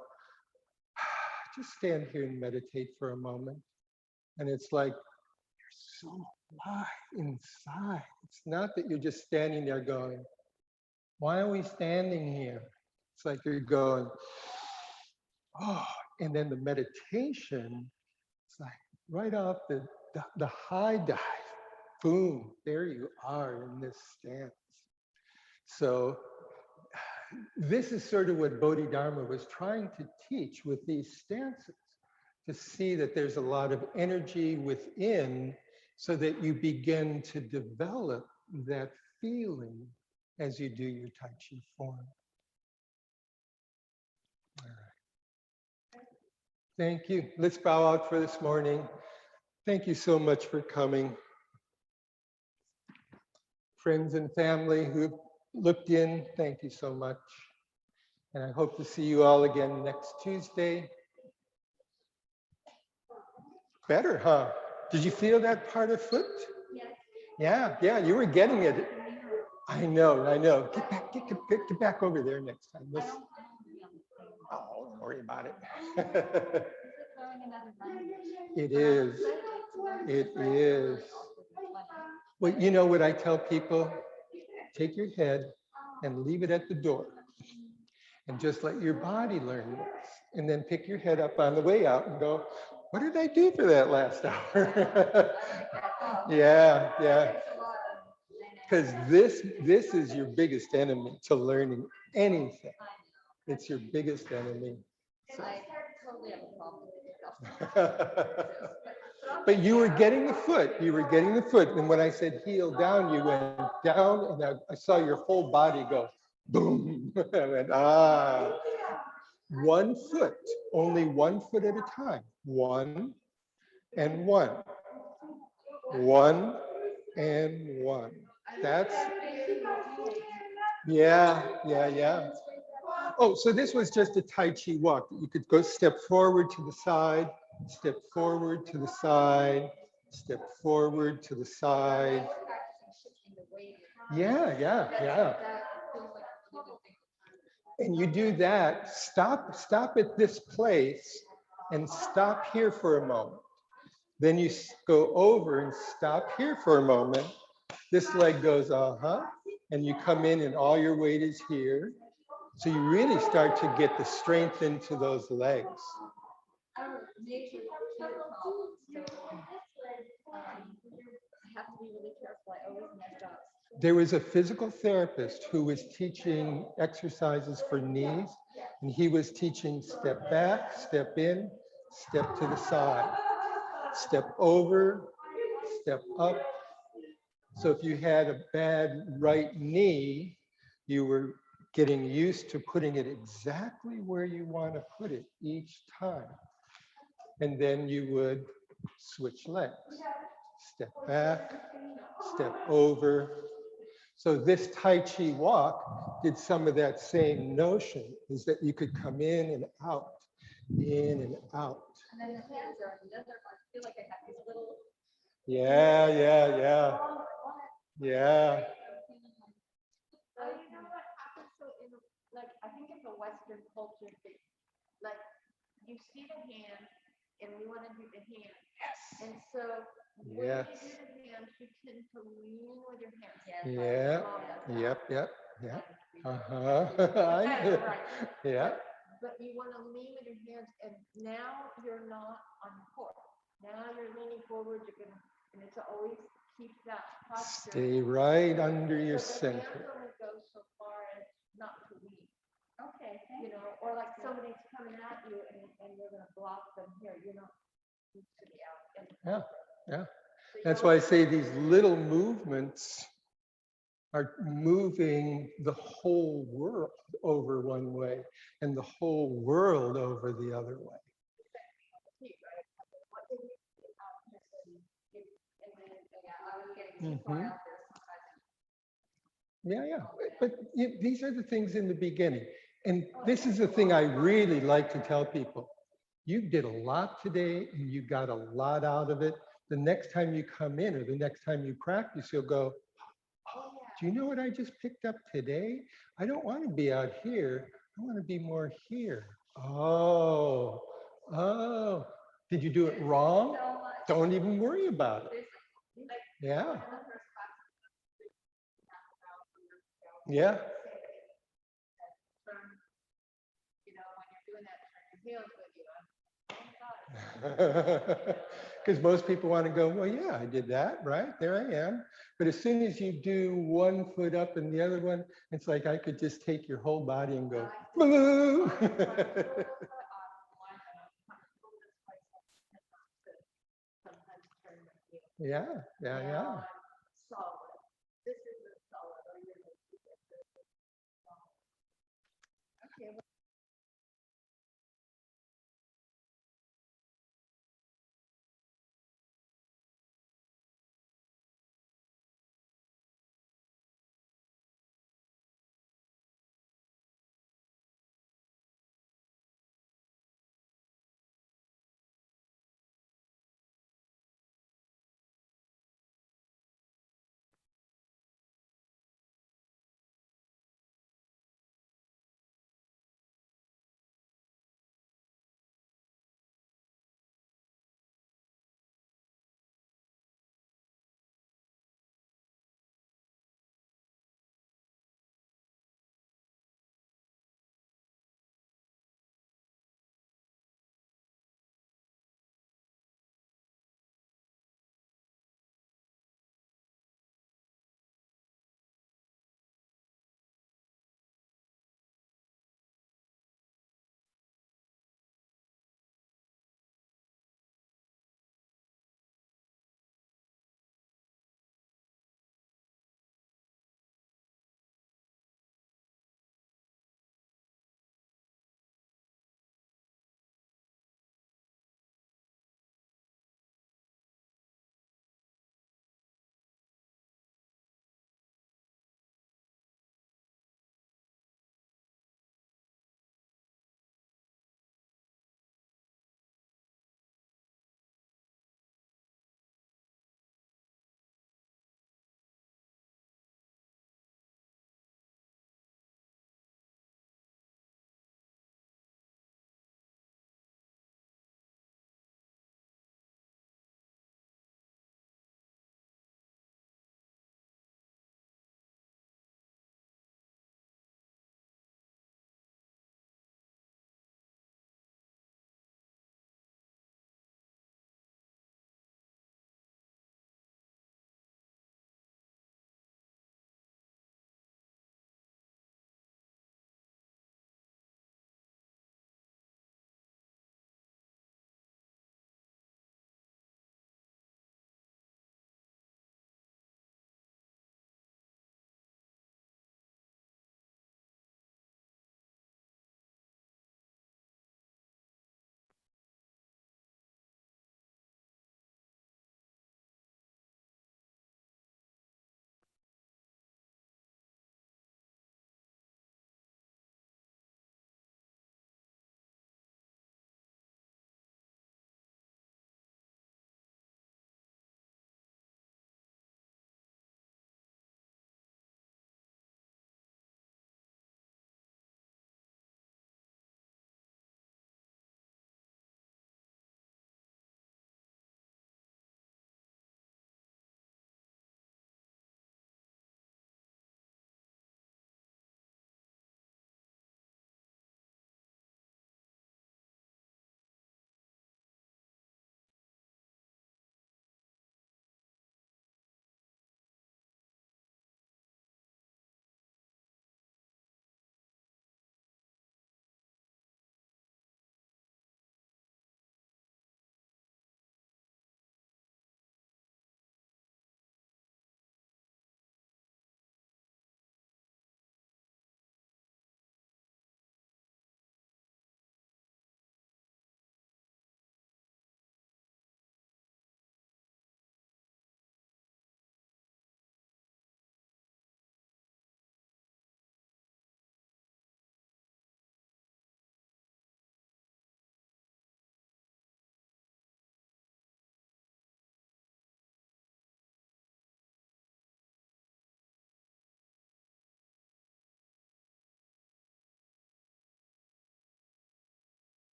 Speaker 2: just stand here and meditate for a moment. And it's like, you're so alive inside. It's not that you're just standing there going, why are we standing here? It's like you're going, oh, and then the meditation, it's like right off the high dive, boom, there you are in this stance. So this is sort of what Bodhidharma was trying to teach with these stances, to see that there's a lot of energy within so that you begin to develop that feeling as you do your Tai Chi form. All right. Thank you. Let's bow out for this morning. Thank you so much for coming. Friends and family who looked in, thank you so much. And I hope to see you all again next Tuesday. Better, huh? Did you feel that part of foot? Yeah, you were getting it. I know. Get back over there next time. Oh, don't worry about it. It is. It is. Well, you know what I tell people? Take your head and leave it at the door. And just let your body learn this. And then pick your head up on the way out and go, what did I do for that last hour? Yeah. Because this is your biggest enemy to learning anything. It's your biggest enemy. So. But you were getting the foot. And when I said heel down, you went down, and I saw your whole body go boom. I went, ah. 1 foot, only 1 foot at a time. 1 and 1. 1 and 1. That's, yeah. Oh, so this was just a Tai Chi walk. You could go step forward to the side, step forward to the side, step forward to the side. Yeah. And you do that, stop at this place and stop here for a moment. Then you go over and stop here for a moment. This leg goes, and you come in and all your weight is here. So you really start to get the strength into those legs. There was a physical therapist who was teaching exercises for knees, and he was teaching step back, step in, step to the side, step over, step up. So if you had a bad right knee, you were getting used to putting it exactly where you want to put it each time. And then you would switch legs, step back, step over. So this Tai Chi walk did some of that same notion, is that you could come in and out, in and out.
Speaker 3: And then the hands are on the other one. I feel like I have these little.
Speaker 2: Yeah.
Speaker 3: You know what happens? So in like I think in the Western culture, like you see the hand and we want to do the hand. Yes. And so when you do the hands, you tend to lean with your hands.
Speaker 2: Yeah. Yep. Yeah.
Speaker 3: But you want to lean with your hands, and now you're not on core. Now you're leaning forward. You're gonna, and it's always keep that posture.
Speaker 2: Stay right under your center.
Speaker 3: Hands only go so far as not to lean. Okay. You know, or like somebody's coming at you, and you're gonna block them here. You're not used to be out.
Speaker 2: Yeah. That's why I say these little movements are moving the whole world over one way and the whole world over the other way. Yeah. But these are the things in the beginning. And this is the thing I really like to tell people. You did a lot today and you got a lot out of it. The next time you come in or the next time you practice, you'll go, oh, do you know what I just picked up today? I don't want to be out here. I want to be more here. Oh. Did you do it wrong? Don't even worry about it. Yeah. Yeah.
Speaker 3: You know, when you're doing that, turn your heels with you.
Speaker 2: Because most people want to go, well, yeah, I did that, right? There I am. But as soon as you do 1 foot up and the other one, it's like I could just take your whole body and go, boo. Yeah.
Speaker 3: Solid. This is a solid. Okay.